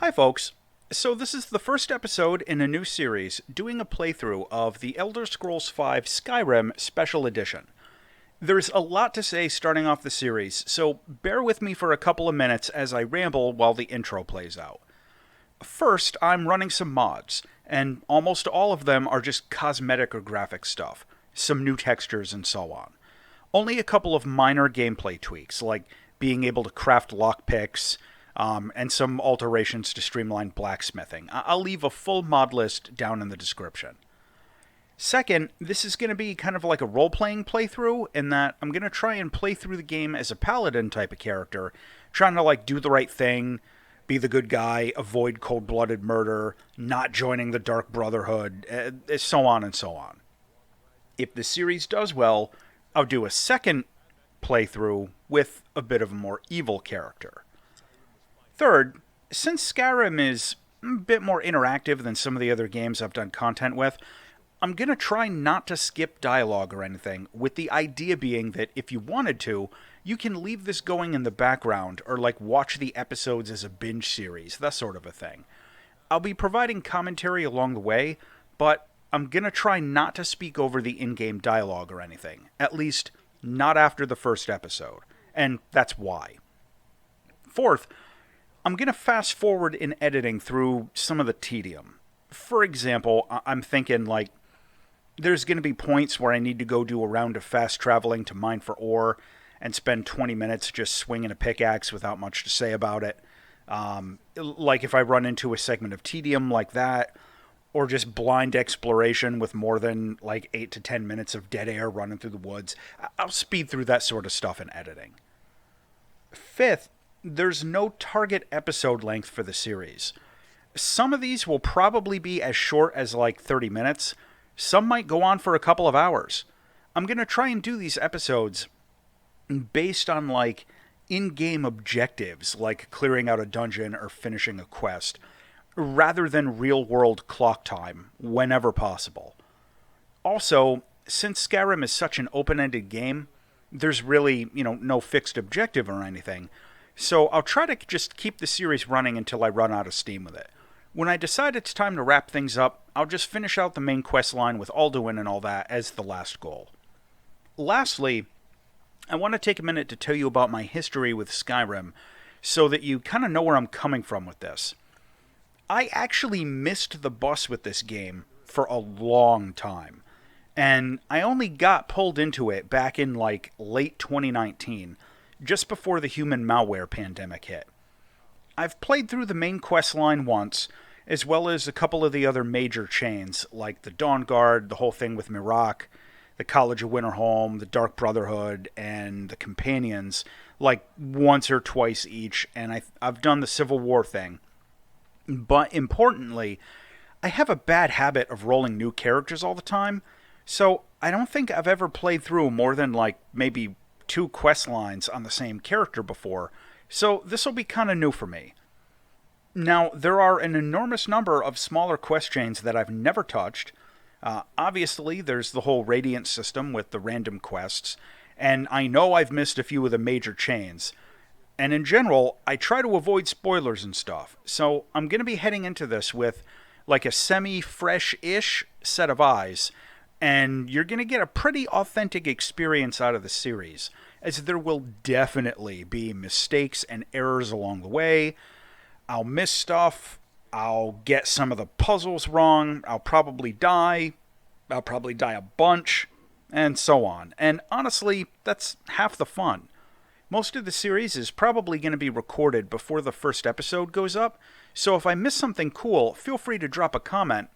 Hi, folks. So, this is the first episode in a new series doing a playthrough of the Elder Scrolls V Skyrim Special Edition. There's a lot to say starting off the series, so bear with me for a couple of minutes as I ramble while the intro plays out. First, I'm running some mods, and almost all of them are just cosmetic or graphic stuff, some new textures and so on. Only a couple of minor gameplay tweaks, like being able to craft lockpicks, and some alterations to streamline blacksmithing. I'll leave a full mod list down in the description. Second, this is going to be kind of like a role-playing playthrough in that I'm going to try and play through the game as a paladin type of character, trying to do the right thing, be the good guy, avoid cold-blooded murder, not joining the Dark Brotherhood, so on and so on. If the series does well, I'll do a second playthrough with a bit of a more evil character. Third, since Skyrim is a bit more interactive than some of the other games I've done content with, I'm going to try not to skip dialogue or anything, with the idea being that if you wanted to, you can leave this going in the background or watch the episodes as a binge series, that sort of a thing. I'll be providing commentary along the way, but I'm going to try not to speak over the in-game dialogue or anything, at least not after the first episode, and that's why. Fourth, I'm going to fast forward in editing through some of the tedium. For example, I'm thinking there's going to be points where I need to go do a round of fast traveling to mine for ore and spend 20 minutes just swinging a pickaxe without much to say about it. If I run into a segment of tedium like that, or just blind exploration with more than 8 to 10 minutes of dead air running through the woods, I'll speed through that sort of stuff in editing. Fifth, there's no target episode length for the series. Some of these will probably be as short as 30 minutes. Some might go on for a couple of hours. I'm going to try and do these episodes based on in-game objectives, like clearing out a dungeon or finishing a quest, rather than real-world clock time, whenever possible. Also, since Skyrim is such an open-ended game, there's really, no fixed objective or anything, so I'll try to just keep the series running until I run out of steam with it. When I decide it's time to wrap things up, I'll just finish out the main quest line with Alduin and all that as the last goal. Lastly, I want to take a minute to tell you about my history with Skyrim, so that you kind of know where I'm coming from with this. I actually missed the bus with this game for a long time, and I only got pulled into it back in late 2019, just before the human malware pandemic hit. I've played through the main quest line once, as well as a couple of the other major chains, like the Dawnguard, the whole thing with Mirak, the College of Winterholm, the Dark Brotherhood, and the Companions, once or twice each, and I've done the Civil War thing. But importantly, I have a bad habit of rolling new characters all the time, so I don't think I've ever played through more than maybe 2 quest lines on the same character before, so this will be kind of new for me. Now, there are an enormous number of smaller quest chains that I've never touched. Obviously, there's the whole Radiant system with the random quests, and I know I've missed a few of the major chains. And in general, I try to avoid spoilers and stuff, so I'm going to be heading into this with a semi-fresh-ish set of eyes, and you're going to get a pretty authentic experience out of the series, as there will definitely be mistakes and errors along the way. I'll miss stuff, I'll get some of the puzzles wrong, I'll probably die a bunch, and so on. And honestly, that's half the fun. Most of the series is probably going to be recorded before the first episode goes up, so if I miss something cool, feel free to drop a comment,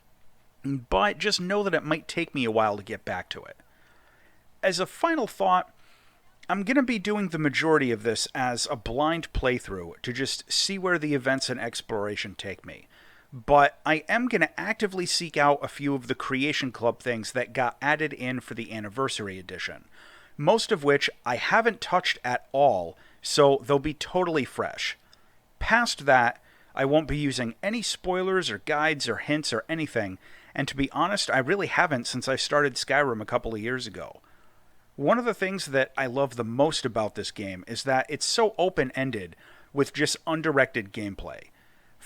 but just know that it might take me a while to get back to it. As a final thought, I'm going to be doing the majority of this as a blind playthrough to just see where the events and exploration take me. But I am going to actively seek out a few of the Creation Club things that got added in for the Anniversary Edition, most of which I haven't touched at all, so they'll be totally fresh. Past that, I won't be using any spoilers or guides or hints or anything, and to be honest, I really haven't since I started Skyrim a couple of years ago. One of the things that I love the most about this game is that it's so open-ended with just undirected gameplay.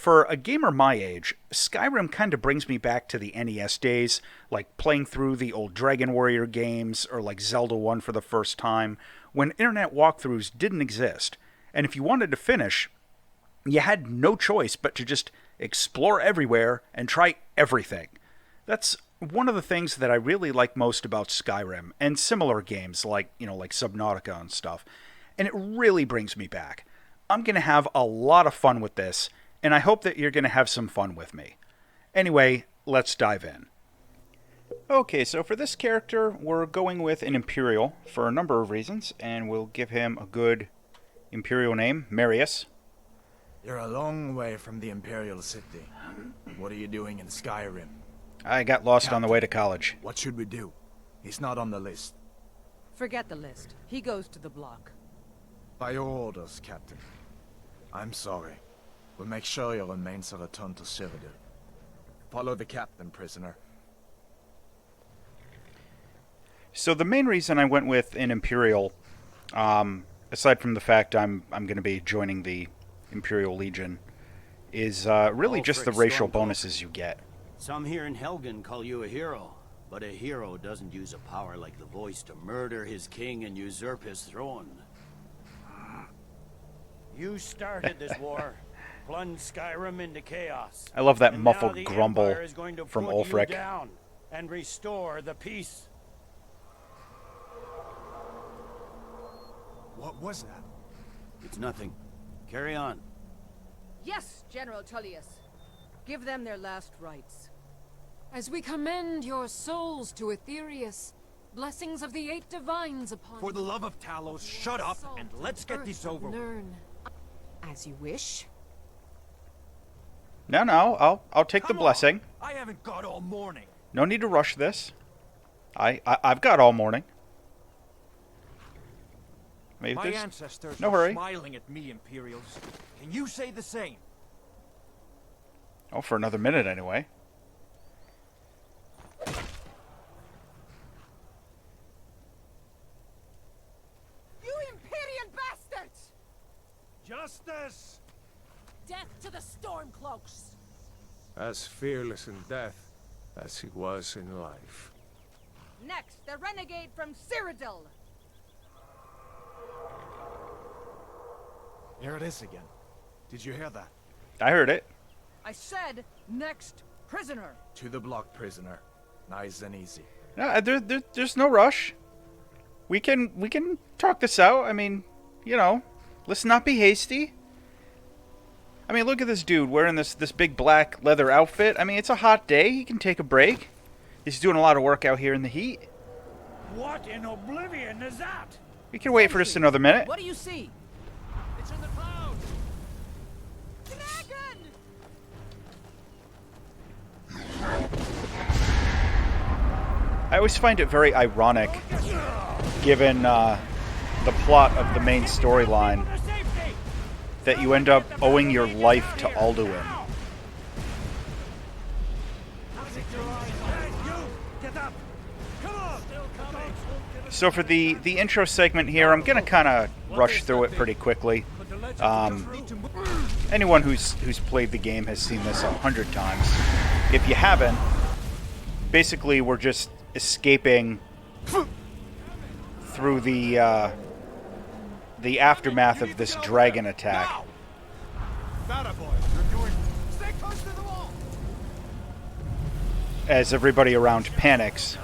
For a gamer my age, Skyrim kind of brings me back to the NES days, like playing through the old Dragon Warrior games or like Zelda 1 for the first time, when internet walkthroughs didn't exist. And if you wanted to finish, you had no choice but to just explore everywhere and try everything. That's one of the things that I really like most about Skyrim and similar games like Subnautica and stuff. And it really brings me back. I'm going to have a lot of fun with this, and I hope that you're going to have some fun with me. Anyway, let's dive in. Okay, so for this character, we're going with an Imperial for a number of reasons, and we'll give him a good Imperial name, Marius. You're a long way from the Imperial City. What are you doing in Skyrim? I got lost Captain, on the way to college. What should we do? He's not on the list. Forget the list. He goes to the block. By your orders, Captain. I'm sorry. We'll make sure your remains are returned to Cyrodiil. Follow the captain, prisoner. So the main reason I went with an Imperial, aside from the fact I'm going to be joining the Imperial Legion, is really just the racial bonuses you get. Some here in Helgen call you a hero, but a hero doesn't use a power like the voice to murder his king and usurp his throne. You started this war, plunged Skyrim into chaos. I love that and muffled now the grumble Empire is going to from put Ulfric. you down and restore the peace. What was that? It's nothing. Carry on. Yes, General Tullius. Give them their last rites. As we commend your souls to Aetherius, blessings of the 8 divines upon For the love of Talos, shut up and let's get this over with. Learn. As you wish. No, I'll take the Come blessing. on. I haven't got all morning. No need to rush this. I've got all morning. Maybe My there's ancestors no are hurry. smiling at me, Imperials. Can you say the same? Oh, for another minute anyway. You Imperial bastards! Justice! Death to the Stormcloaks! As fearless in death as he was in life. Next, the renegade from Cyrodiil. Here it is again. Did you hear that? I heard it. I said, next prisoner. To the block, prisoner. Nice and easy. No, there's no rush. We can talk this out. I mean, let's not be hasty. I mean, look at this dude wearing this big black leather outfit. I mean, it's a hot day. He can take a break. He's doing a lot of work out here in the heat. What in oblivion is that? We can wait for just another minute. What do you see? It's in the clouds. Dragon! I always find it very ironic, given the plot of the main storyline, that you end up owing your life to Alduin. So for the intro segment here, I'm going to kind of rush through it pretty quickly. Anyone who's played the game has seen this 100 times. If you haven't, basically we're just escaping through the aftermath of this dragon attack. As everybody around panics.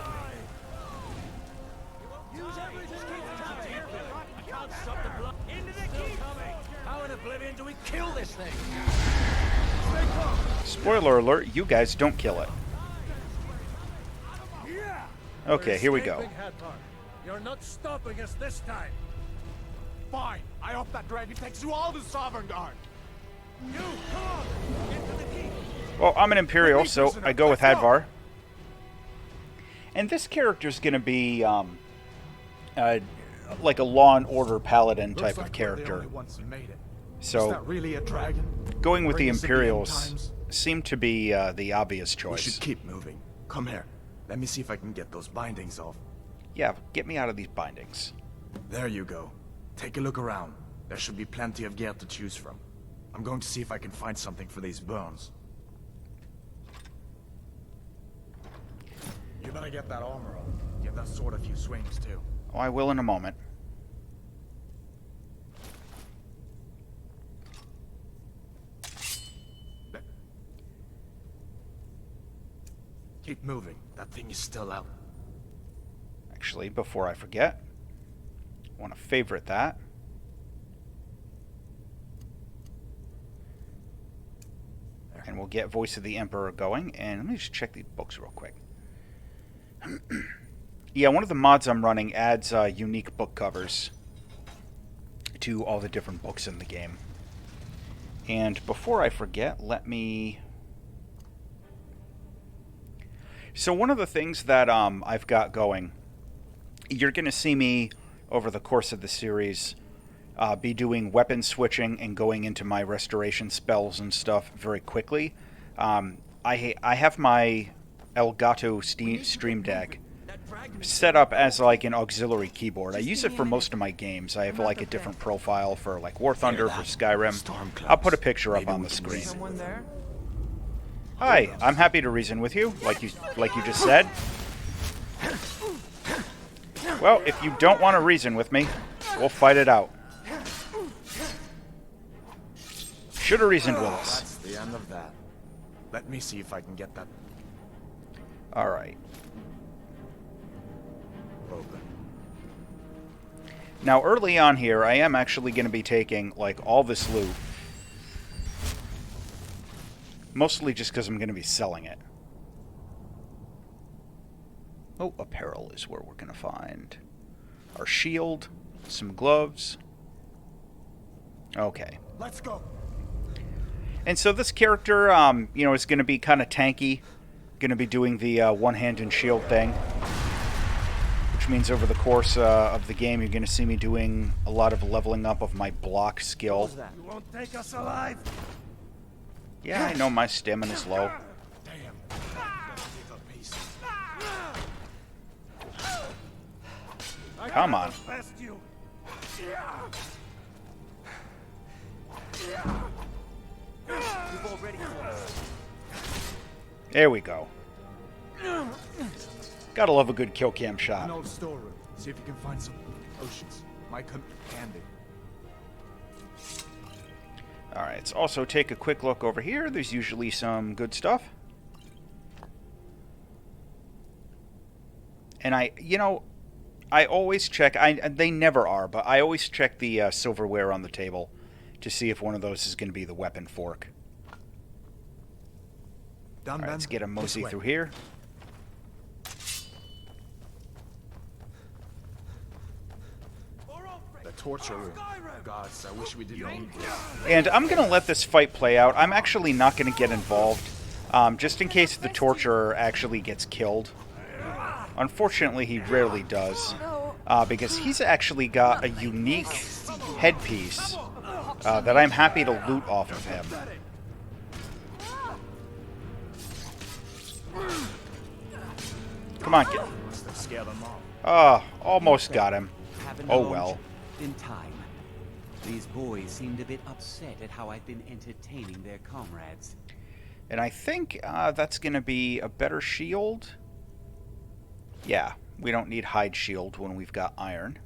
Spoiler alert, you guys don't kill it. Okay, here we go. You're not stopping us this time. Fine. I hope that dragon takes you all to Folksvangr. You come on. Into the keep. Well, I'm an Imperial, so I go with Hadvar. And this character's going to be like a Law and Order paladin type of character. So really a dragon? going with the Bring us at the end Imperials times. seemed to be the obvious We choice. should keep moving. Come here. Let me see if I can get those bindings off. Yeah, get me out of these bindings. There you go. Take a look around. There should be plenty of gear to choose from. I'm going to see if I can find something for these bones. You better get that armor on. Give that sword a few swings, too. Oh, I will in a moment. Keep moving. That thing is still out. Actually, before I forget, I want to favorite that. And we'll get Voice of the Emperor going. And let me just check these books real quick. Yeah, one of the mods I'm running adds unique book covers to all the different books in the game. And before I forget, let me... So one of the things that I've got going, you're going to see me over the course of the series be doing weapon switching and going into my restoration spells and stuff very quickly. I have my Elgato Stream Deck set up as like an auxiliary keyboard. I use it for most of my games. I have like a different profile for like War Thunder, for Skyrim. I'll put a picture up on the screen. Hi, I'm happy to reason with you, like you just said. Well, if you don't want to reason with me, we'll fight it out. Should have reasoned with us. That's the end of that. Let me see if I can get that. All right. Open. Now, early on here, I am actually going to be taking like all this loot. Mostly just because I'm going to be selling it. Oh, apparel is where we're going to find our shield, some gloves. Okay. Let's go. And so this character, you know, is going to be kind of tanky. Going to be doing the one-hand and shield thing. Which means over the course of the game, you're going to see me doing a lot of leveling up of my block skill. You won't take us alive. Yeah, I know my stamina's low. Damn. Come on. Past you. You've already lost. There we go. Gotta love a good kill cam shot. An old storeroom. See if you can find some potions. Might come handy. Alright, let's also take a quick look over here. There's usually some good stuff. And I always check, they never are, but I always check the silverware on the table to see if one of those is going to be the weapon fork. Alright, let's get a mosey through here. The torture room. Gods, I wish we didn't need this. And I'm going to let this fight play out. I'm actually not going to get involved, just in case the torturer actually gets killed. Unfortunately, he rarely does, because he's actually got a unique headpiece that I'm happy to loot off of him. Come on, get... almost got him. Oh well. In time. These boys seemed a bit upset at how I've been entertaining their comrades. And I think that's going to be a better shield. Yeah, we don't need hide shield when we've got iron.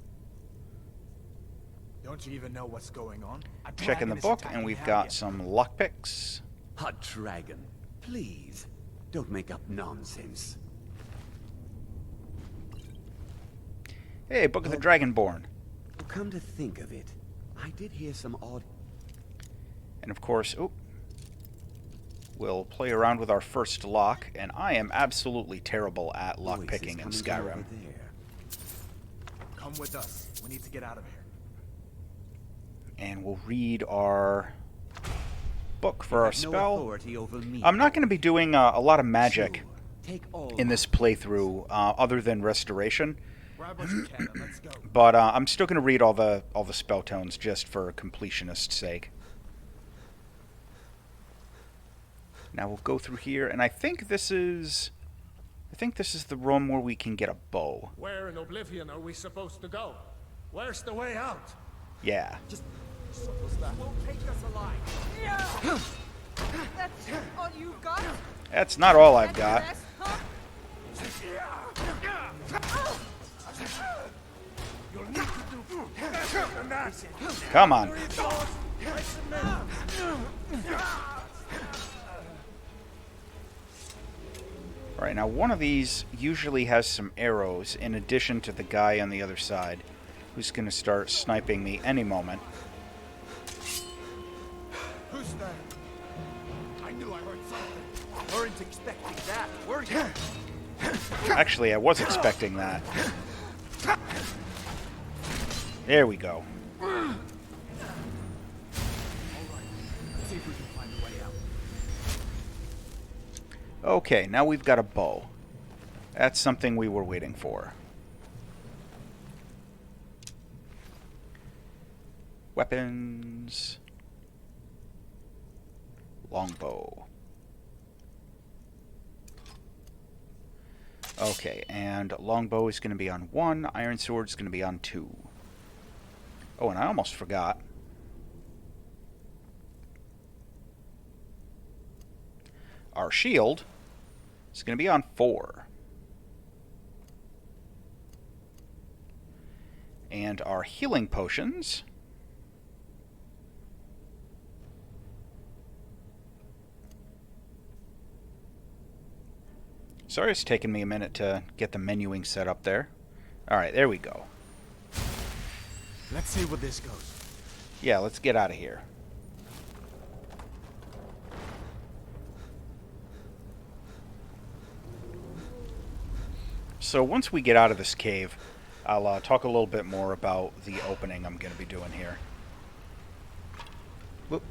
Don't you even know what's going on? Checking the book, and we've got some lockpicks. A dragon. Please, don't make up nonsense. Hey, Book of the Dragonborn. Well, come to think of it, I did hear some odd... And of course, we'll play around with our first lock, and I am absolutely terrible at lockpicking in Skyrim. Come with us. We need to get out of here. And we'll read our book for our spell. Me. I'm not going to be doing a lot of magic Sure. in this playthrough, other than restoration. Grab what you can and let's go. But I'm still going to read all the spell tones just for completionist's sake. Now we'll go through here, and I think this is the room where we can get a bow. Where in Oblivion are we supposed to go? Where's the way out? Yeah. Just That's all you got? That's not all I've got. Rest, huh? Come on. Alright, now one of these usually has some arrows in addition to the guy on the other side who's going to start sniping me any moment. Who's that? I knew I heard something. Weren't expecting that, were you? Actually, I was expecting that. There we go. Okay, now we've got a bow. That's something we were waiting for. Weapons. Longbow. Okay, and longbow is going to be on 1, iron sword is going to be on 2. Oh, and I almost forgot. Our shield is going to be on 4. And our healing potions sorry it's taken me a minute to get the menuing set up there. Alright, there we go. Let's see where this goes. Yeah, let's get out of here. So once we get out of this cave, I'll talk a little bit more about the opening I'm going to be doing here. Whoop.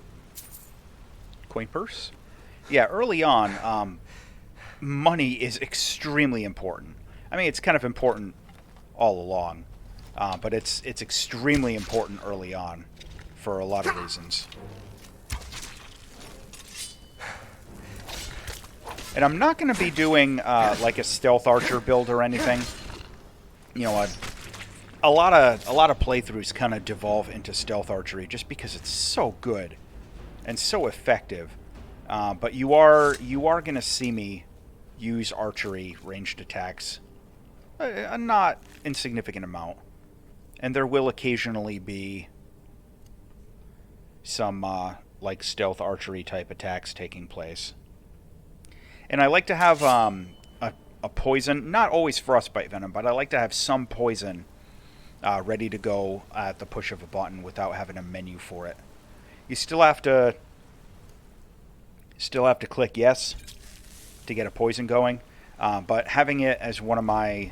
Coin purse? Yeah, early on, money is extremely important. I mean, it's kind of important all along, but it's extremely important early on for a lot of reasons. And I'm not going to be doing like a stealth archer build or anything. You know, a lot of playthroughs kind of devolve into stealth archery just because it's so good and so effective. But you are going to see me use archery ranged attacks a not insignificant amount, and there will occasionally be some like stealth archery type attacks taking place. And I like to have a poison, not always frostbite venom, but I like to have some poison ready to go at the push of a button without having a menu for it. You still have to click yes to get a poison going, but having it as one of my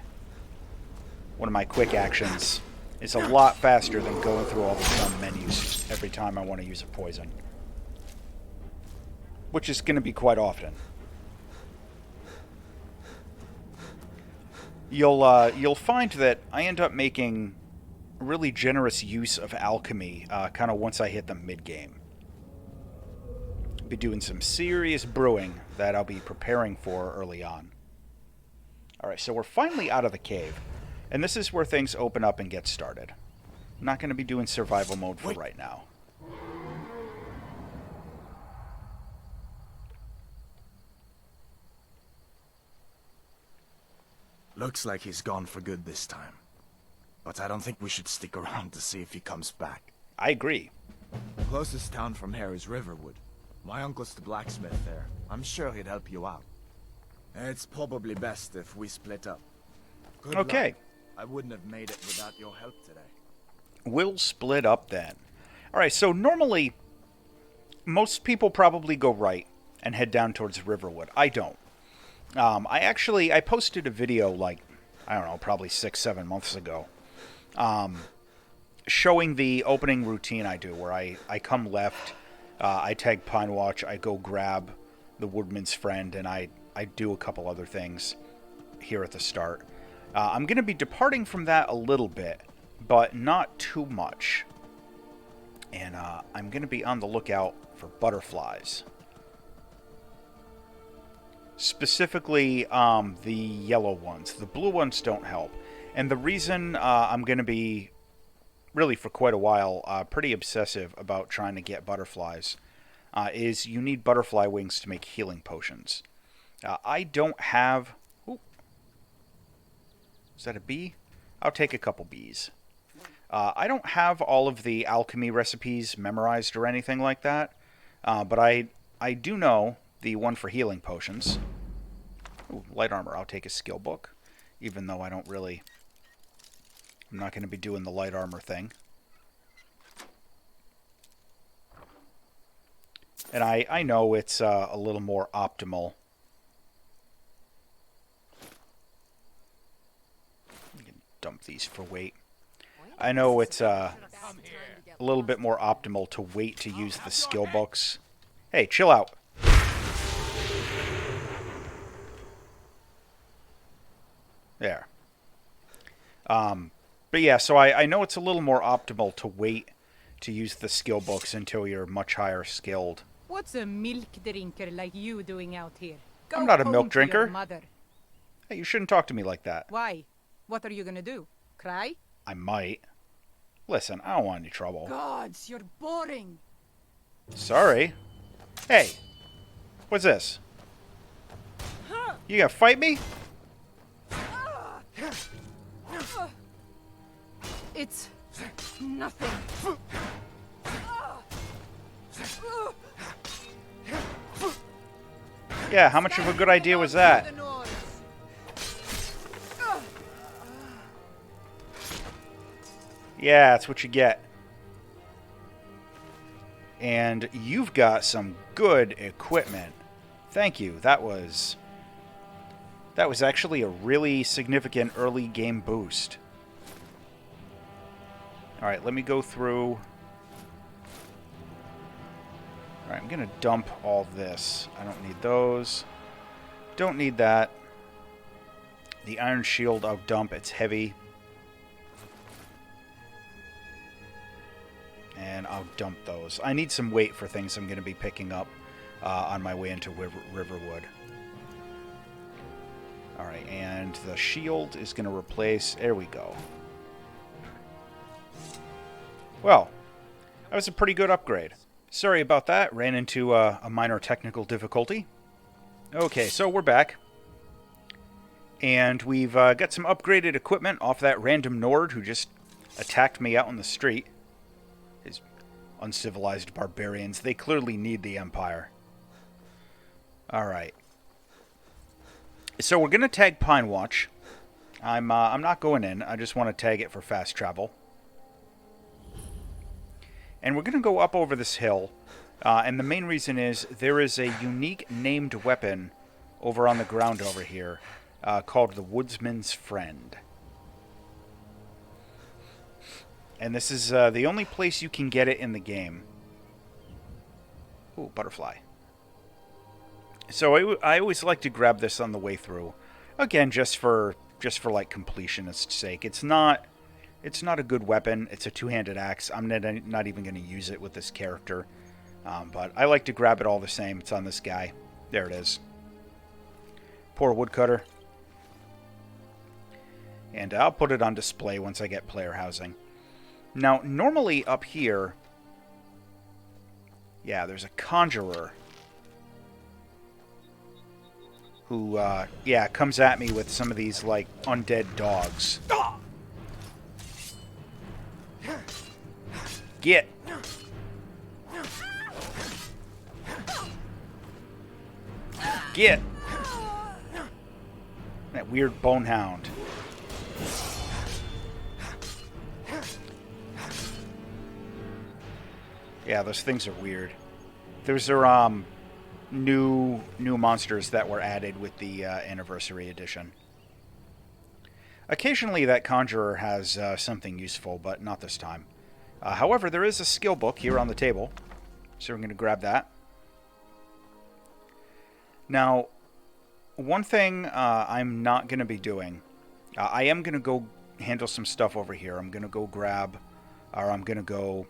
quick actions is a lot faster than going through all the dumb menus every time I want to use a poison, which is going to be quite often. You'll find that I end up making really generous use of alchemy kind of once I hit the mid-game. Be doing some serious brewing that I'll be preparing for early on. Alright, so we're finally out of the cave, and this is where things open up and get started. I'm not going to be doing survival mode for right now. Looks like he's gone for good this time. But I don't think we should stick around to see if he comes back. I agree. The closest town from here is Riverwood. My uncle's the blacksmith there. I'm sure he'd help you out. It's probably best if we split up. Good Okay. luck. I wouldn't have made it without your help today. We'll split up then. Alright, so normally, most people probably go right and head down towards Riverwood. I don't. I posted a video like, I don't know, probably 6-7 months ago, showing the opening routine I do, where I come left, I tag Pine Watch, I go grab the Woodman's Friend, and I do a couple other things here at the start. I'm going to be departing from that a little bit, but not too much. And I'm going to be on the lookout for butterflies. Specifically, the yellow ones. The blue ones don't help. And the reason I'm going to be really for quite a while, pretty obsessive about trying to get butterflies, is you need butterfly wings to make healing potions. I don't have... Ooh. Is that a bee? I'll take a couple bees. I don't have all of the alchemy recipes memorized or anything like that, but I do know the one for healing potions. Ooh, light armor. I'll take a skill book, even though I don't really... I'm not going to be doing the light armor thing. And I know it's a little more optimal. You can dump these for weight. I know it's a little bit more optimal to wait to use the skill books. Hey, chill out. There. But yeah, so I know it's a little more optimal to wait to use the skill books until you're much higher skilled. What's a milk drinker like you doing out here? I'm not a Go milk home to your drinker. mother. Hey, you shouldn't talk to me like that. Why? What are you gonna do? Cry? I might. Listen, I don't want any trouble. Gods, you're boring. Sorry. Hey, what's this? You gonna fight me? It's nothing. Yeah, how much of a good idea was that? Yeah, that's what you get. And you've got some good equipment. Thank you. That was actually a really significant early game boost. Alright, let me go through. Alright, I'm going to dump all this. I don't need those. Don't need that. The iron shield I'll dump. It's heavy. And I'll dump those. I need some weight for things I'm going to be picking up on my way into Riverwood. Alright, and the shield is going to replace... There we go. Well, that was a pretty good upgrade. Sorry about that. Ran into a minor technical difficulty. Okay, so we're back. And we've got some upgraded equipment off that random Nord who just attacked me out on the street. His uncivilized barbarians. They clearly need the Empire. Alright. So we're going to tag Pine Watch. I'm not going in. I just want to tag it for fast travel. And we're going to go up over this hill. And the main reason is there is a unique named weapon over on the ground over here called the Woodsman's Friend. And this is the only place you can get it in the game. Ooh, butterfly. So I always like to grab this on the way through. Again, just for like completionist's sake. It's not a good weapon. It's a two-handed axe. I'm not even going to use it with this character. But I like to grab it all the same. It's on this guy. There it is. Poor woodcutter. And I'll put it on display once I get player housing. Now, normally up here... Yeah, there's a conjurer. Who, comes at me with some of these, like, undead dogs. Get! Get! That weird bonehound. Yeah, those things are weird. Those are, new monsters that were added with the Anniversary Edition. Occasionally that Conjurer has something useful, but not this time. However, there is a skill book here on the table, so we're going to grab that. Now, one thing I'm not going to be doing, I am going to go handle some stuff over here. I'm going to go grab, or I'm going to go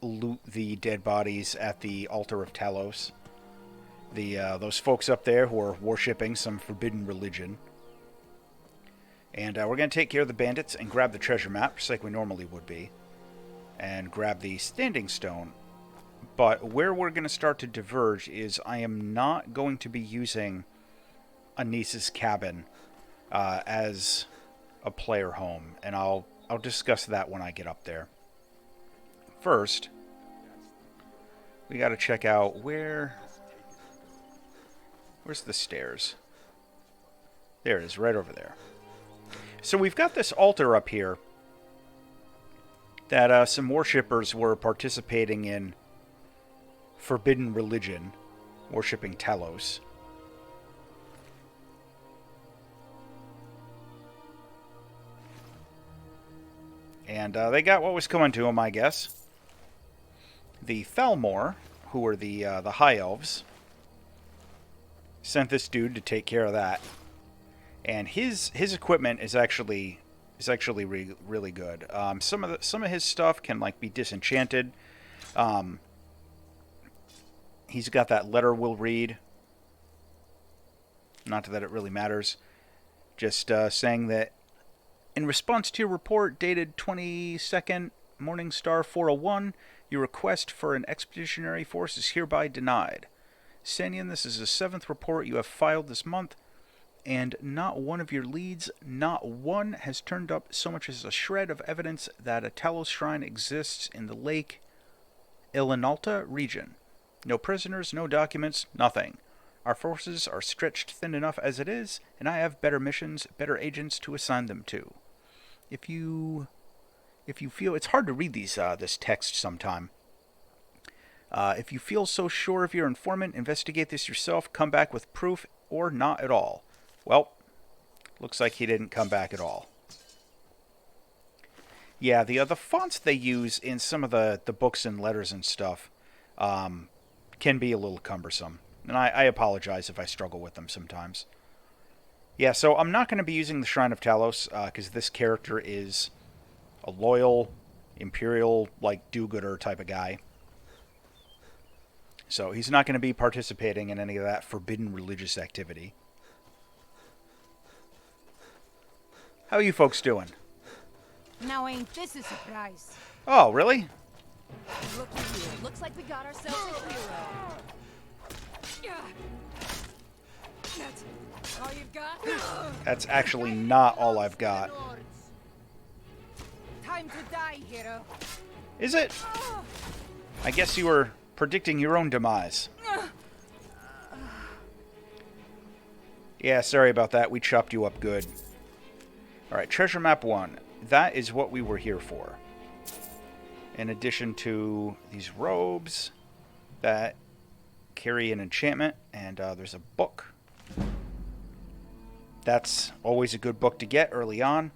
loot the dead bodies at the Altar of Talos. Those folks up there who are worshipping some forbidden religion. And we're going to take care of the bandits and grab the treasure map, just like we normally would be. And grab the standing stone. But where we're going to start to diverge is I am not going to be using Anis's cabin as a player home. And I'll discuss that when I get up there. First, we got to check out where's the stairs? There it is, right over there. So we've got this altar up here that some worshippers were participating in forbidden religion, worshipping talos. And they got what was coming to them, I guess. The Thalmor, who were the High Elves, sent this dude to take care of that. And his equipment is actually really good. Some of his stuff can like be disenchanted. He's got that letter we'll read. Not that it really matters. Just saying that in response to your report dated 22nd, Morningstar 401, your request for an expeditionary force is hereby denied. Sanyan, this is the 7th report you have filed this month, and not one of your leads, not one, has turned up so much as a shred of evidence that a Talos shrine exists in the Lake Ilinalta region. No prisoners, no documents, nothing. Our forces are stretched thin enough as it is, and I have better missions, better agents to assign them to. If you feel... It's hard to read this text sometime. If you feel so sure of your informant, investigate this yourself, come back with proof, or not at all. Well, looks like he didn't come back at all. Yeah, the fonts they use in some of the books and letters and stuff can be a little cumbersome. And I apologize if I struggle with them sometimes. Yeah, so I'm not going to be using the Shrine of Talos, because this character is a loyal, imperial, like, do-gooder type of guy. So he's not going to be participating in any of that forbidden religious activity. How are you folks doing? Now ain't this a surprise? Oh, really? Looky here. Looks like we got ourselves a hero. That's all you've got? That's actually not all I've got. Time to die, hero. Is it? I guess you were predicting your own demise. Yeah, sorry about that. We chopped you up good. Alright, Treasure Map 1. That is what we were here for. In addition to these robes that carry an enchantment, and there's a book. That's always a good book to get early on.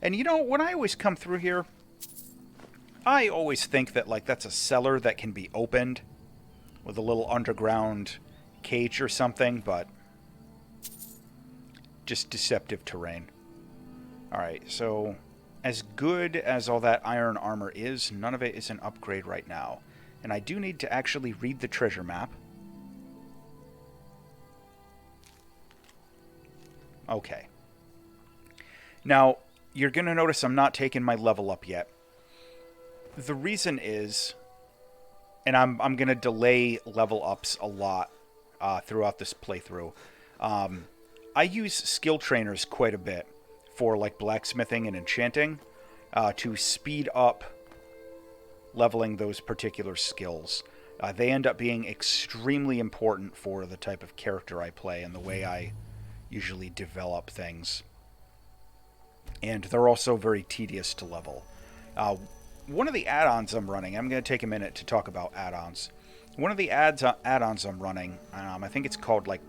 And you know, when I always come through here, I always think that like that's a cellar that can be opened with a little underground cage or something, but just deceptive terrain. Alright, so as good as all that iron armor is, none of it is an upgrade right now. And I do need to actually read the treasure map. Okay. Now, you're going to notice I'm not taking my level up yet. The reason is, and I'm going to delay level ups a lot throughout this playthrough. I use skill trainers quite a bit for like blacksmithing and enchanting to speed up leveling those particular skills. They end up being extremely important for the type of character I play and the way I usually develop things. And they're also very tedious to level. One of the add-ons I'm running, I'm going to take a minute to talk about add-ons. One of the add-ons I'm running, I think it's called like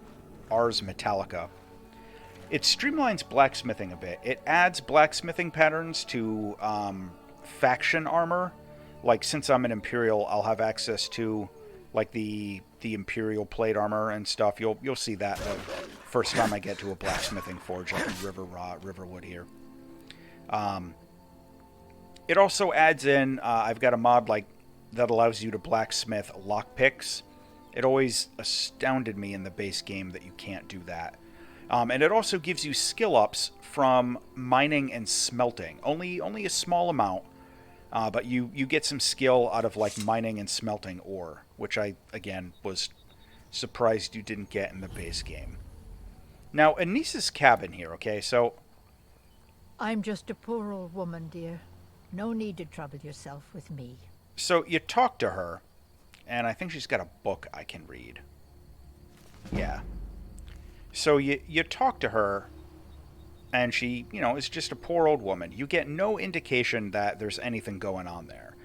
Ars Metallica. It streamlines blacksmithing a bit. It adds blacksmithing patterns to faction armor. Like, since I'm an Imperial, I'll have access to like the Imperial plate armor and stuff. You'll see that the first time I get to a blacksmithing forge up in Riverwood here. It also adds in, I've got a mod like that allows you to blacksmith lockpicks. It always astounded me in the base game that you can't do that. And it also gives you skill ups from mining and smelting. Only a small amount, but you get some skill out of like mining and smelting ore, which I, again, was surprised you didn't get in the base game. Now, Anissa's cabin here, okay, so... I'm just a poor old woman, dear. No need to trouble yourself with me. So you talk to her, and I think she's got a book I can read. Yeah. So you talk to her, and she, you know, is just a poor old woman. You get no indication that there's anything going on there.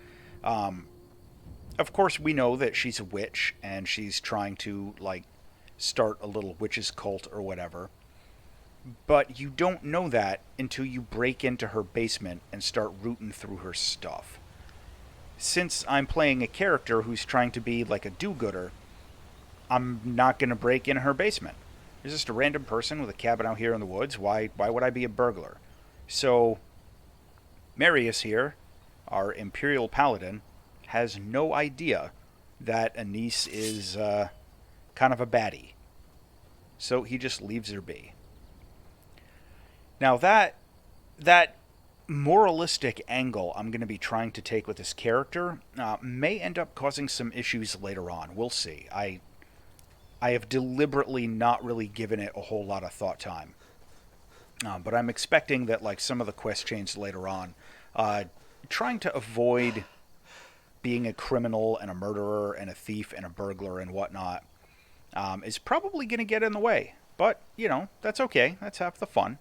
Of course, we know that she's a witch, and she's trying to, like, start a little witch's cult or whatever. But you don't know that until you break into her basement and start rooting through her stuff. Since I'm playing a character who's trying to be like a do-gooder, I'm not going to break in her basement. There's just a random person with a cabin out here in the woods. Why would I be a burglar? So, Marius here, our Imperial Paladin, has no idea that Anise is kind of a baddie. So he just leaves her be. Now that moralistic angle I'm going to be trying to take with this character may end up causing some issues later on. We'll see. I have deliberately not really given it a whole lot of thought time. But I'm expecting that, like, some of the quest chains later on, trying to avoid being a criminal and a murderer and a thief and a burglar and whatnot is probably going to get in the way. But, you know, that's okay. That's half the fun.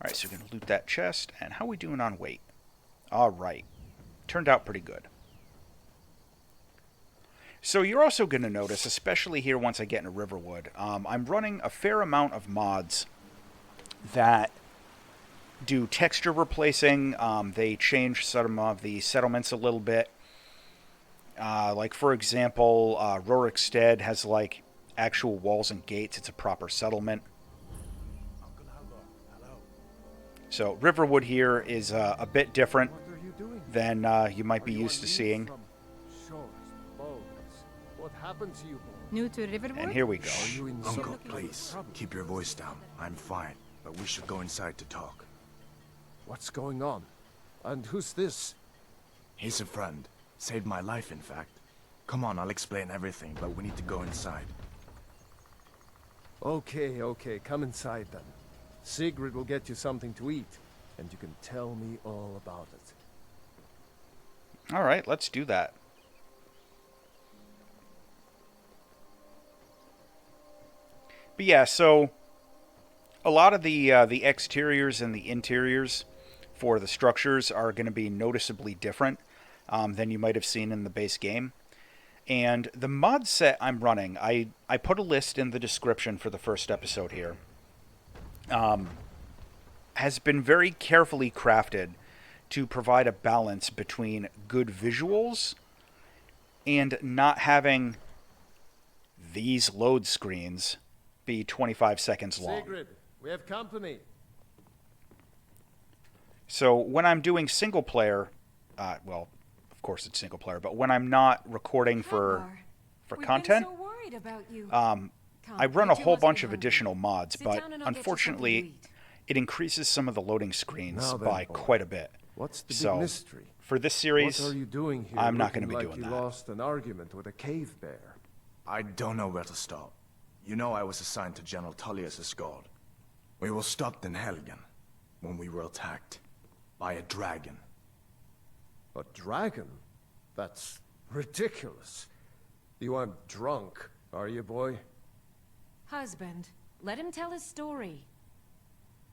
Alright, so we're going to loot that chest. And how are we doing on weight? Alright. Turned out pretty good. So you're also going to notice, especially here once I get into Riverwood, I'm running a fair amount of mods that do texture replacing. They change some of the settlements a little bit. Like, for example, Rorikstead has, like, actual walls and gates. It's a proper settlement. So Riverwood here is a bit different than you might be used to seeing. What happened to you? New to Riverwood? And here we go. Uncle, please, keep your voice down. I'm fine, but we should go inside to talk. What's going on? And who's this? He's a friend. Saved my life, in fact. Come on, I'll explain everything, but we need to go inside. Okay, come inside then. Sigrid will get you something to eat, and you can tell me all about it. Alright, let's do that. But yeah, so a lot of the exteriors and the interiors for the structures are going to be noticeably different than you might have seen in the base game. And the mod set I'm running, I put a list in the description for the first episode here, has been very carefully crafted to provide a balance between good visuals and not having these load screens be 25 seconds long. Sigrid, we have company. So when I'm doing single player, well, of course it's single player, but when I'm not recording for content, I run a whole bunch of additional mods, but unfortunately it increases some of the loading screens by quite a bit. What's the So big mystery? for this series, What are you doing here? I'm not going to be looking doing like that. You lost an argument with a cave bear. I don't know where to start. You know I was assigned to General Tullius' guard. We were stopped in Helgen when we were attacked by a dragon. A dragon? That's ridiculous. You aren't drunk, are you, boy? Husband, let him tell his story.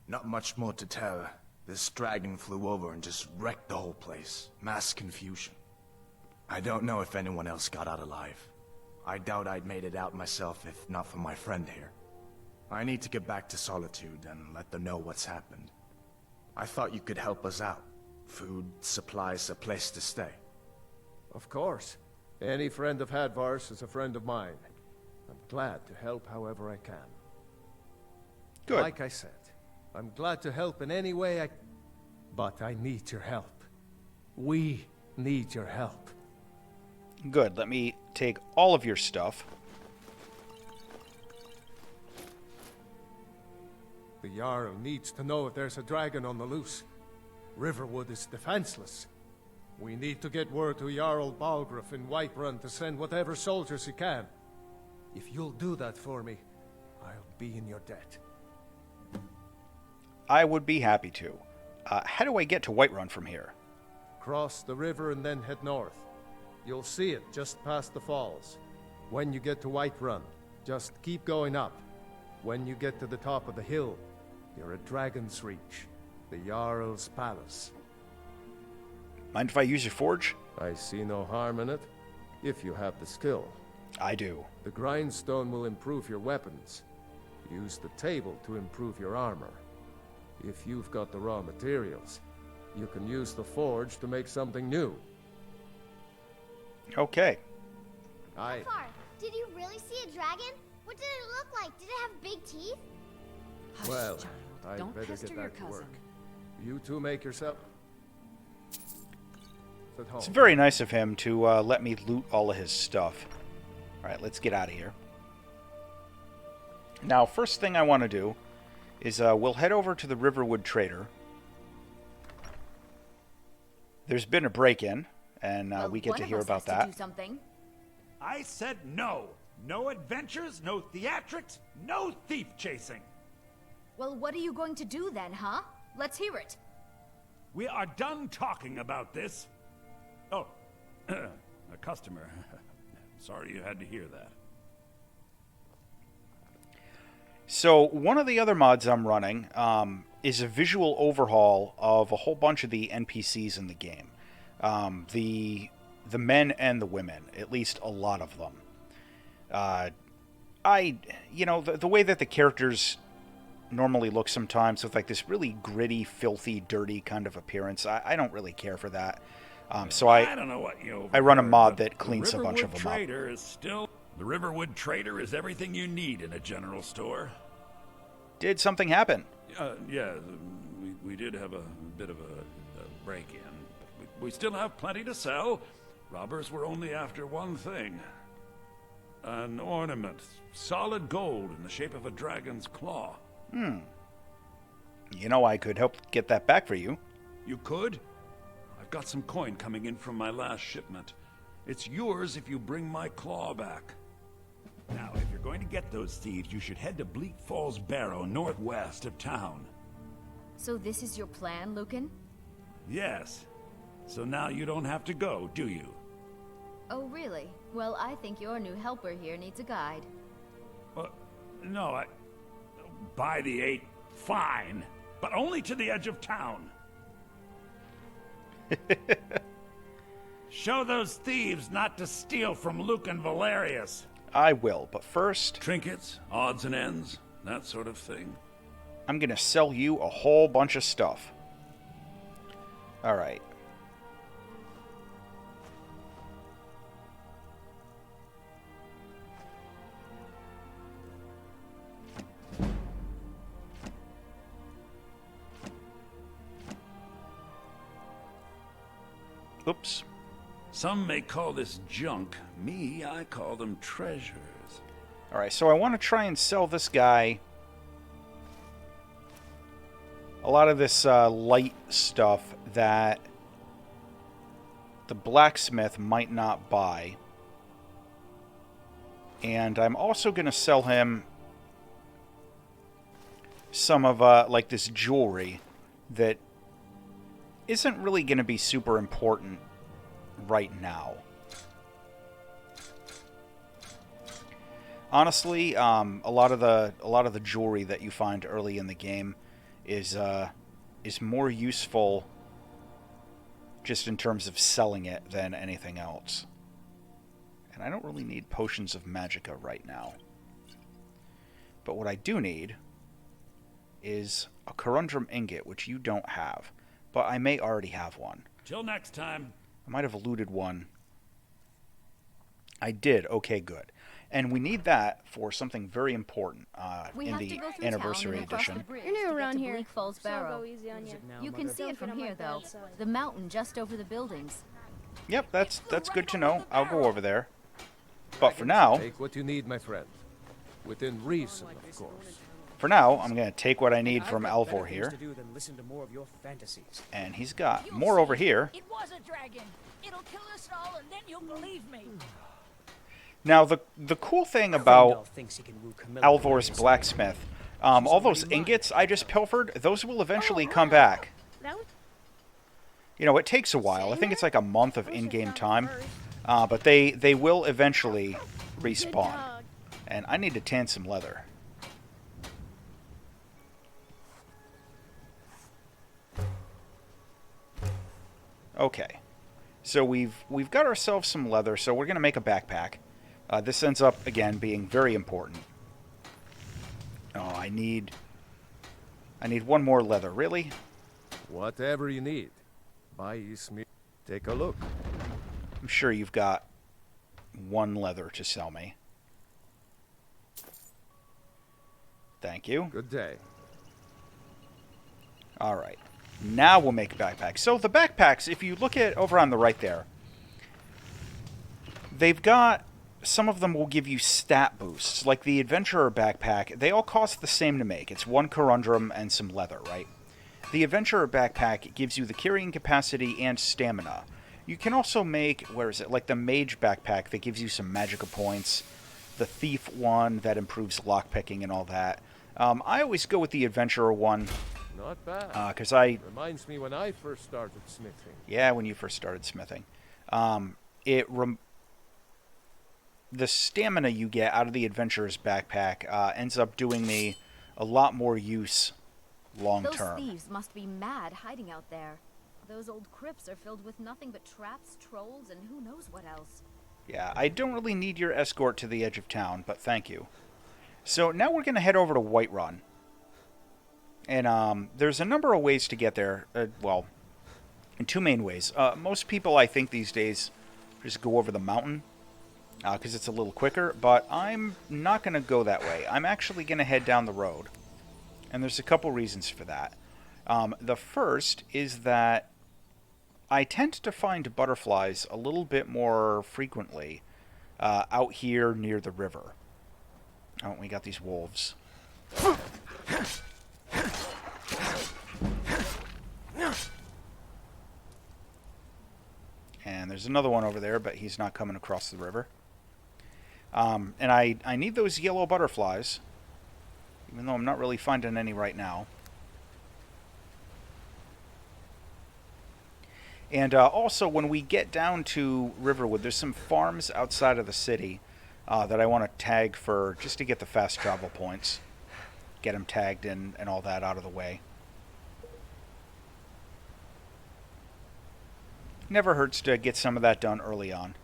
Not much more to tell. This dragon flew over and just wrecked the whole place. Mass confusion. I don't know if anyone else got out alive. I doubt I'd made it out myself if not for my friend here. I need to get back to Solitude and let them know what's happened. I thought you could help us out. Food, supplies, a place to stay. Of course. Any friend of Hadvar's is a friend of mine. I'm glad to help however I can. Good. Like I said, I'm glad to help in any way I... But I need your help. We need your help. Good. Let me take all of your stuff. The Jarl needs to know if there's a dragon on the loose. Riverwood is defenseless. We need to get word to Jarl Balgruuf in Whiterun to send whatever soldiers he can. If you'll do that for me, I'll be in your debt. I would be happy to. How do I get to Whiterun from here? Cross the river and then head north. You'll see it just past the falls. When you get to Whiterun, just keep going up. When you get to the top of the hill, you're at Dragon's Reach, the Jarl's palace. Mind if I use your forge? I see no harm in it, if you have the skill. I do. The grindstone will improve your weapons. Use the table to improve your armor. If you've got the raw materials, you can use the forge to make something new. Okay. Far, did you really see a dragon? What did it look like? Did it have big teeth? Hush, Well, child. I'd Don't better pester get your back to cousin. work. You two make yourself at home. It's very nice of him to let me loot all of his stuff. Alright, let's get out of here. Now, first thing I want to do is we'll head over to the Riverwood Trader. There's been a break-in, and we get to hear about that. I said no. No adventures, no theatrics, no thief chasing. Well, what are you going to do then, huh? Let's hear it. We are done talking about this. Oh, a customer. Sorry you had to hear that. So, one of the other mods I'm running is a visual overhaul of a whole bunch of the NPCs in the game. The men and the women, at least a lot of them. The way that the characters normally look sometimes with like this really gritty, filthy, dirty kind of appearance, I don't really care for that. So I don't know what you I run a mod that cleans a bunch of them up. The Riverwood Trader is everything you need in a general store. Did something happen? Yeah, we did have a bit of a break-in. We still have plenty to sell. Robbers were only after one thing. An ornament, solid gold in the shape of a dragon's claw. You know, I could help get that back for you. You could? I've got some coin coming in from my last shipment. It's yours if you bring my claw back. Now, if you're going to get those thieves, you should head to Bleak Falls Barrow, northwest of town. So this is your plan, Lucan? Yes. So now you don't have to go, do you? Oh, really? Well, I think your new helper here needs a guide. No, by the 8, fine. But only to the edge of town. Show those thieves not to steal from Lucan Valerius. I will, but first... Trinkets, odds and ends, that sort of thing. I'm going to sell you a whole bunch of stuff. Alright. Oops. Some may call this junk. Me, I call them treasures. Alright, so I want to try and sell this guy a lot of this light stuff that the blacksmith might not buy. And I'm also going to sell him some of like this jewelry that isn't really going to be super important right now. Honestly, a lot of the jewelry that you find early in the game is more useful just in terms of selling it than anything else. And I don't really need potions of magicka right now. But what I do need is a corundum ingot, which you don't have. But I may already have one. Till next time. I might have eluded one. I did. Okay, good. And we need that for something very important in the Anniversary Edition. You're new around here. Bleak Falls Barrow. You can see it from here, though. The mountain just over the buildings. Yep, that's good to know. I'll go over there. But for now... Take what you need, my friend. Within reason, of course. for now, I'm going to take what I need from Alvor here. And he's got more over here. It was a dragon. It'll kill us all, and then you'll believe me. Now, the cool thing about Alvor's blacksmith, all those ingots I just pilfered, those will eventually come back. You know, it takes a while. I think it's like a month of in-game time. But they will eventually respawn. And I need to tan some leather. Okay. So we've got ourselves some leather, so we're going to make a backpack. This ends up, again, being very important. Oh, I need one more leather. Really? Whatever you need. Take a look. I'm sure you've got one leather to sell me. Thank you. Good day. All right. Now we'll make backpacks. So the backpacks, if you look at over on the right there, they've got, some of them will give you stat boosts. Like the Adventurer backpack, they all cost the same to make. It's one corundrum and some leather, right? The Adventurer backpack gives you the carrying capacity and stamina. You can also make, where is it, like the Mage backpack that gives you some magical points. The Thief one that improves lockpicking and all that. I always go with the Adventurer one. Not bad. Because reminds me when I first started smithing. Yeah, when you first started smithing. The stamina you get out of the Adventurer's backpack ends up doing me a lot more use long term. Those thieves must be mad hiding out there. Those old crypts are filled with nothing but traps, trolls, and who knows what else. Yeah, I don't really need your escort to the edge of town, but thank you. So now we're going to head over to Whiterun. And there's a number of ways to get there. Well, in two main ways. Most people, I think, these days just go over the mountain because it's a little quicker. But I'm not going to go that way. I'm actually going to head down the road. And there's a couple reasons for that. The first is that I tend to find butterflies a little bit more frequently out here near the river. Oh, we got these wolves. And there's another one over there, but he's not coming across the river. And I need those yellow butterflies, even though I'm not really finding any right now. And also, when we get down to Riverwood, there's some farms outside of the city that I want to tag for, just to get the fast travel points. Get them tagged and all that out of the way. Never hurts to get some of that done early on.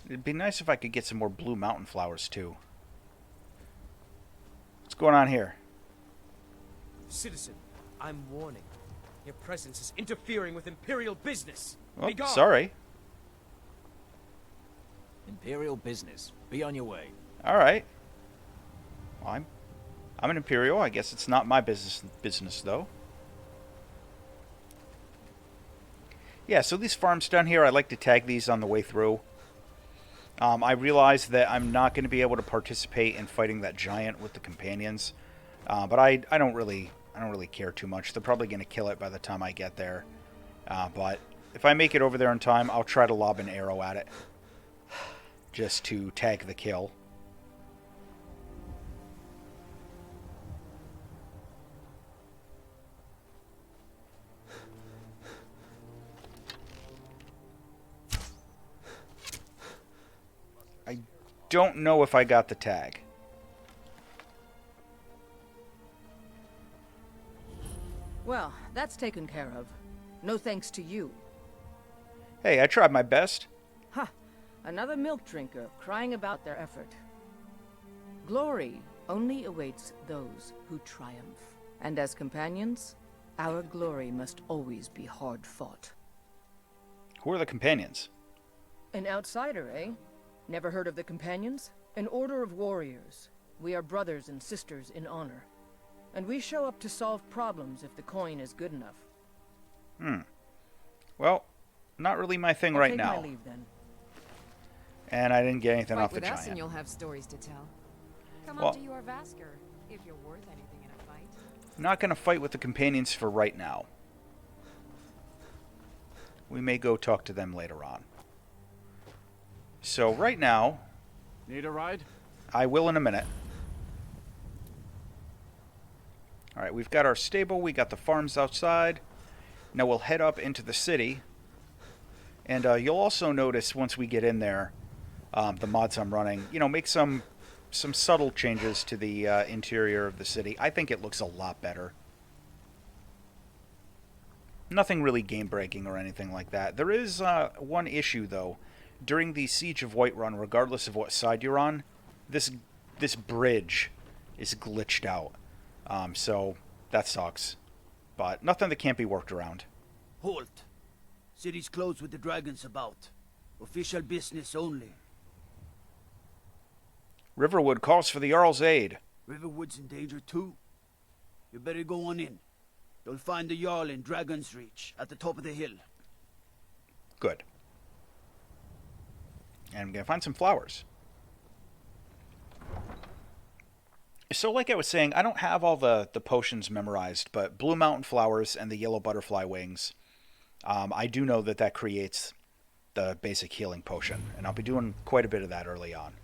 It'd be nice if I could get some more blue mountain flowers, too. What's going on here? Citizen, I'm warning. Your presence is interfering with Imperial business. Oh, sorry. Imperial business. Be on your way. All right. Well, I'm an Imperial. I guess it's not my business though. Yeah, so these farms down here, I like to tag these on the way through. I realize that I'm not going to be able to participate in fighting that giant with the companions, but I don't really care too much. They're probably going to kill it by the time I get there. But if I make it over there in time, I'll try to lob an arrow at it, just to tag the kill. I don't know if I got the tag. Well, that's taken care of. No thanks to you. Hey, I tried my best. Ha! Another milk drinker crying about their effort. Glory only awaits those who triumph. And as companions, our glory must always be hard fought. Who are the companions? An outsider, eh? Never heard of the companions? An order of warriors. We are brothers and sisters in honor. And we show up to solve problems if the coin is good enough. Well, not really my thing I'll right take now. my leave, then. And I didn't get anything Fight off the with us and giant. you'll have stories to tell. Come Well- up to your Vasker if you're worth anything in a fight. I'm not going to fight with the companions for right now. We may go talk to them later on. So right now, Need a ride? I will in a minute. Alright, we've got our stable, we got the farms outside. Now we'll head up into the city. And you'll also notice once we get in there, the mods I'm running, make some subtle changes to the interior of the city. I think it looks a lot better. Nothing really game-breaking or anything like that. There is one issue, though. During the Siege of Whiterun, regardless of what side you're on, this bridge is glitched out. So that sucks. But nothing that can't be worked around. Halt. City's closed with the dragons about. Official business only. Riverwood calls for the Jarl's aid. Riverwood's in danger too. You better go on in. You'll find the Jarl in Dragon's Reach, at the top of the hill. Good. And I'm going to find some flowers. So like I was saying, I don't have all the potions memorized, but Blue Mountain Flowers and the Yellow Butterfly Wings, I do know that creates the basic healing potion, and I'll be doing quite a bit of that early on.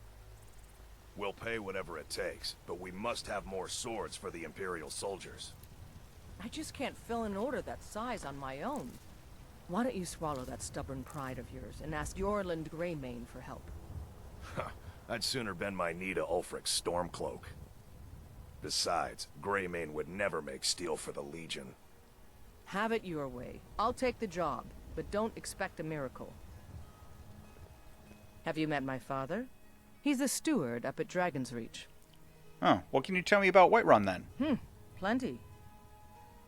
We'll pay whatever it takes, but we must have more swords for the Imperial soldiers. I just can't fill an order that size on my own. Why don't you swallow that stubborn pride of yours and ask Yorland Greymane for help? I'd sooner bend my knee to Ulfric's Stormcloak. Besides, Greymane would never make steel for the Legion. Have it your way. I'll take the job, but don't expect a miracle. Have you met my father? He's the steward up at Dragon's Reach. Oh, what can you tell me about Whiterun then? Plenty.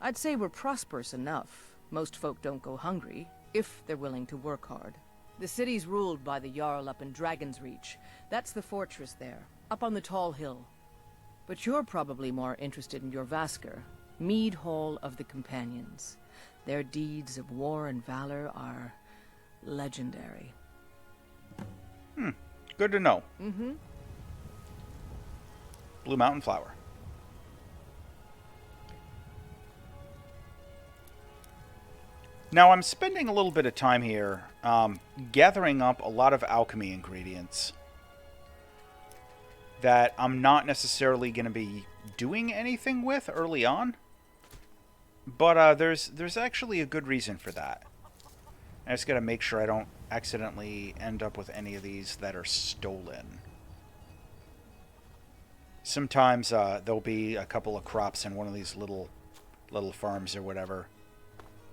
I'd say we're prosperous enough. Most folk don't go hungry, if they're willing to work hard. The city's ruled by the Jarl up in Dragon's Reach. That's the fortress there, up on the tall hill. But you're probably more interested in your Vasker, Mead Hall of the Companions. Their deeds of war and valor are legendary. Good to know. Mm-hmm. Blue Mountain Flower. Now I'm spending a little bit of time here gathering up a lot of alchemy ingredients that I'm not necessarily going to be doing anything with early on. But there's actually a good reason for that. I just got to make sure I don't accidentally end up with any of these that are stolen. Sometimes there'll be a couple of crops in one of these little farms or whatever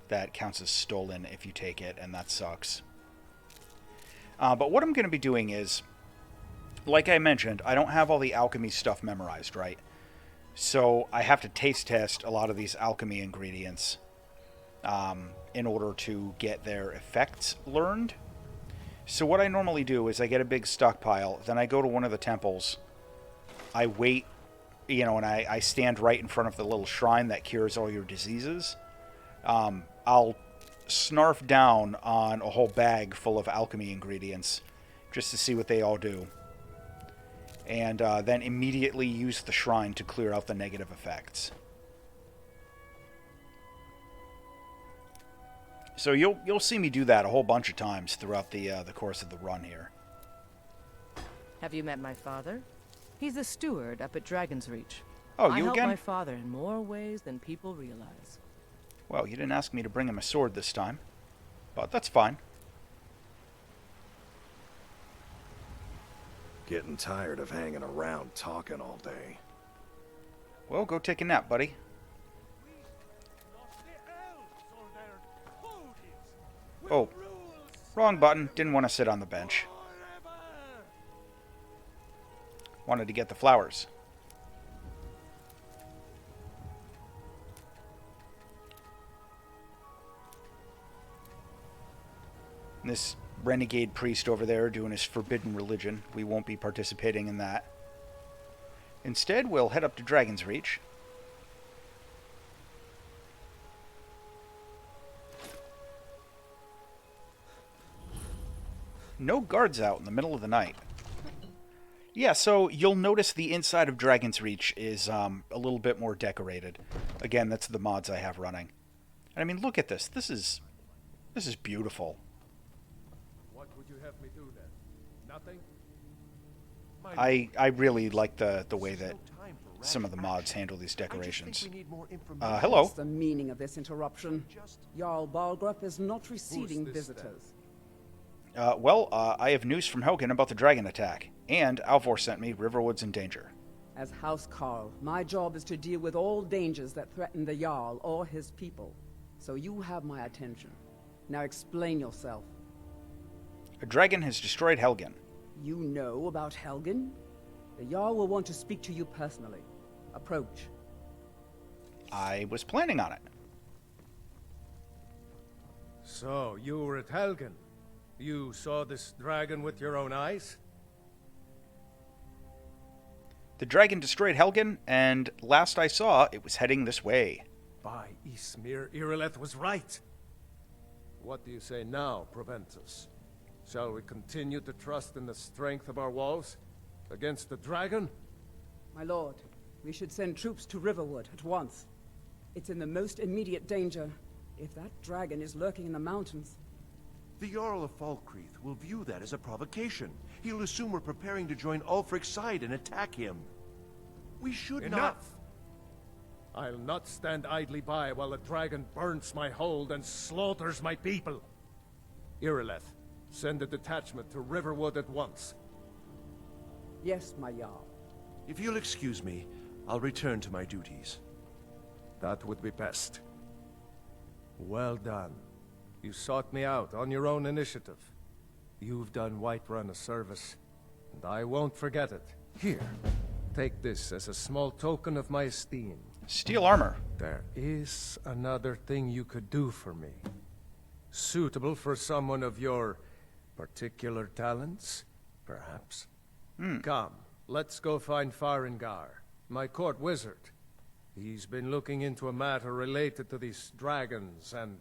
that counts as stolen if you take it, and that sucks. But what I'm going to be doing is, like I mentioned, I don't have all the alchemy stuff memorized, right? So I have to taste test a lot of these alchemy ingredients in order to get their effects learned. So what I normally do is I get a big stockpile, then I go to one of the temples, I wait, and I stand right in front of the little shrine that cures all your diseases. I'll snarf down on a whole bag full of alchemy ingredients just to see what they all do. And then immediately use the shrine to clear out the negative effects. So you'll see me do that a whole bunch of times throughout the course of the run here. Have you met my father? He's the steward up at Dragon's Reach. Oh, I you help again? my father in more ways than people realize. Well, you didn't ask me to bring him a sword this time, but that's fine. Getting tired of hanging around talking all day. Well, go take a nap, buddy. Oh, wrong button. Didn't want to sit on the bench. Wanted to get the flowers. This renegade priest over there doing his forbidden religion. We won't be participating in that. Instead, we'll head up to Dragon's Reach. No guards out in the middle of the night. Yeah, so you'll notice the inside of Dragon's Reach is a little bit more decorated. Again, that's the mods I have running. And I mean, look at this. This is beautiful. What would you have me do then? Nothing? I really like the way that some of the mods handle these decorations. Hello. What's the meaning of this interruption? Jarl Balgrup is not receiving visitors. I have news from Helgen about the dragon attack, and Alvor sent me Riverwood's in danger. As House Carl, my job is to deal with all dangers that threaten the Jarl or his people. So you have my attention. Now explain yourself. A dragon has destroyed Helgen. You know about Helgen? The Jarl will want to speak to you personally. Approach. I was planning on it. So, you were at Helgen. You saw this dragon with your own eyes? The dragon destroyed Helgen, and last I saw, it was heading this way. By Ysmir, Irileth was right. What do you say now, Proventus? Shall we continue to trust in the strength of our walls? Against the dragon? My lord, we should send troops to Riverwood at once. It's in the most immediate danger. If that dragon is lurking in the mountains... The Jarl of Falkreath will view that as a provocation. He'll assume we're preparing to join Ulfric's side and attack him. We should Enough! I'll not stand idly by while the dragon burns my hold and slaughters my people. Irileth, send a detachment to Riverwood at once. Yes, my Jarl. If you'll excuse me, I'll return to my duties. That would be best. Well done. You sought me out on your own initiative. You've done Whiterun a service, and I won't forget it. Here, take this as a small token of my esteem. Steel armor. There is another thing you could do for me. Suitable for someone of your particular talents, perhaps. Come, let's go find Farengar, my court wizard. He's been looking into a matter related to these dragons and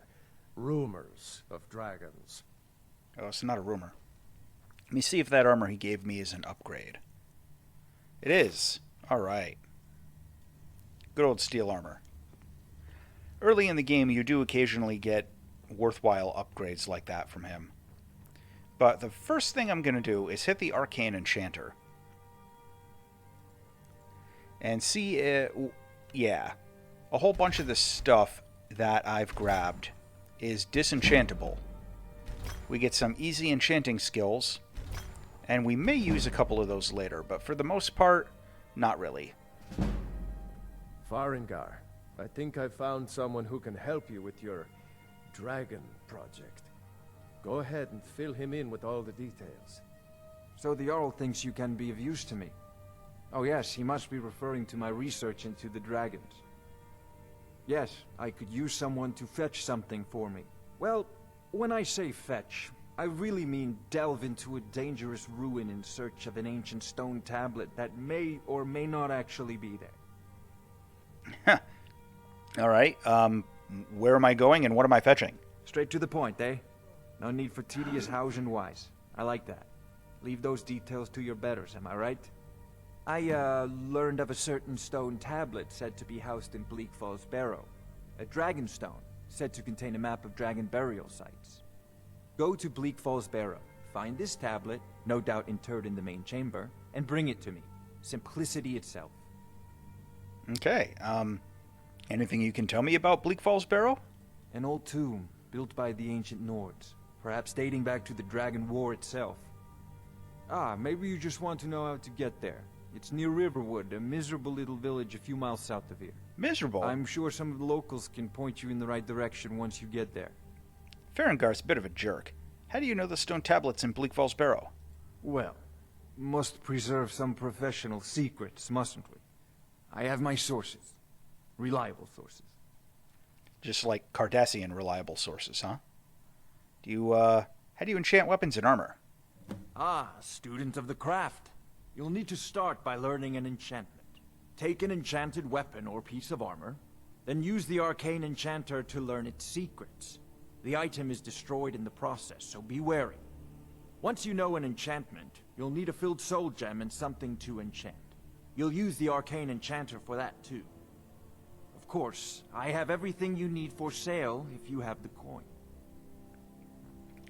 rumors of dragons. Oh, it's not a rumor. Let me see if that armor he gave me is an upgrade. It is. All right. Good old steel armor. Early in the game, you do occasionally get worthwhile upgrades like that from him. But the first thing I'm going to do is hit the Arcane Enchanter. And see, yeah, a whole bunch of the stuff that I've grabbed is disenchantable. We get some easy enchanting skills, and we may use a couple of those later, but for the most part, not really. Farengar, I think I found someone who can help you with your dragon project. Go ahead and fill him in with all the details. So the Jarl thinks you can be of use to me. Oh yes, he must be referring to my research into the dragons. Yes, I could use someone to fetch something for me. Well, when I say fetch, I really mean delve into a dangerous ruin in search of an ancient stone tablet that may or may not actually be there. All right, where am I going and what am I fetching? Straight to the point, eh? No need for tedious hows and whys. I like that. Leave those details to your betters, am I right? I, learned of a certain stone tablet said to be housed in Bleak Falls Barrow. A dragon stone, said to contain a map of dragon burial sites. Go to Bleak Falls Barrow, find this tablet, no doubt interred in the main chamber, and bring it to me. Simplicity itself. Okay, anything you can tell me about Bleak Falls Barrow? An old tomb, built by the ancient Nords, perhaps dating back to the Dragon War itself. Ah, maybe you just want to know how to get there. It's near Riverwood, a miserable little village a few miles south of here. Miserable? I'm sure some of the locals can point you in the right direction once you get there. Farengar's a bit of a jerk. How do you know the stone tablet's in Bleak Falls Barrow? Well, must preserve some professional secrets, mustn't we? I have my sources. Reliable sources. Just like Cardassian reliable sources, huh? How do you enchant weapons and armor? Ah, student of the craft. You'll need to start by learning an enchantment. Take an enchanted weapon or piece of armor, then use the arcane enchanter to learn its secrets. The item is destroyed in the process, so be wary. Once you know an enchantment, you'll need a filled soul gem and something to enchant. You'll use the arcane enchanter for that too. Of course, I have everything you need for sale if you have the coin.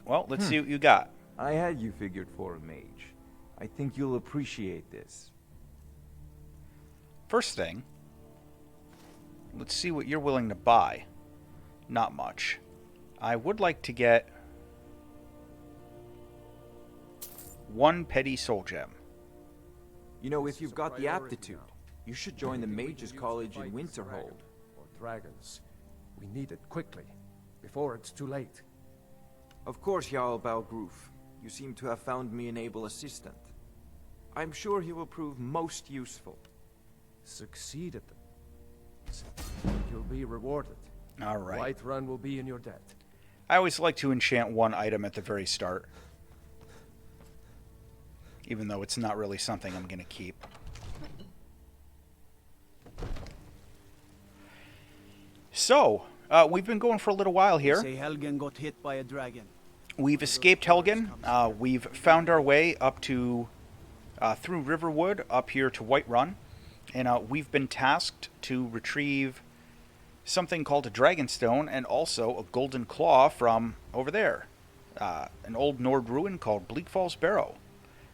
Well, let's see what you got. I had you figured for a mage. I think you'll appreciate this. First thing, let's see what you're willing to buy. Not much. I would like to get 1 petty soul gem. You know, if you've got the aptitude, you should join the Mages College in Winterhold. Or dragons. We need it quickly, before it's too late. Of course, Jarl Balgroof. You seem to have found me an able assistant. I'm sure he will prove most useful. Succeed at them. You'll be rewarded. All right. Whiterun will be in your debt. I always like to enchant 1 item at the very start. Even though it's not really something I'm going to keep. So, we've been going for a little while here. Say Helgen got hit by a dragon. We've escaped Helgen. We've found our way up to, through Riverwood, up here to Whiterun. And we've been tasked to retrieve something called a Dragonstone and also a golden claw from over there. An old Nord ruin called Bleak Falls Barrow.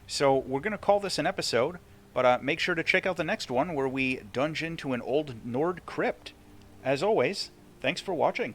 So we're going to call this an episode, but make sure to check out the next one where we dunge into an old Nord crypt. As always, thanks for watching.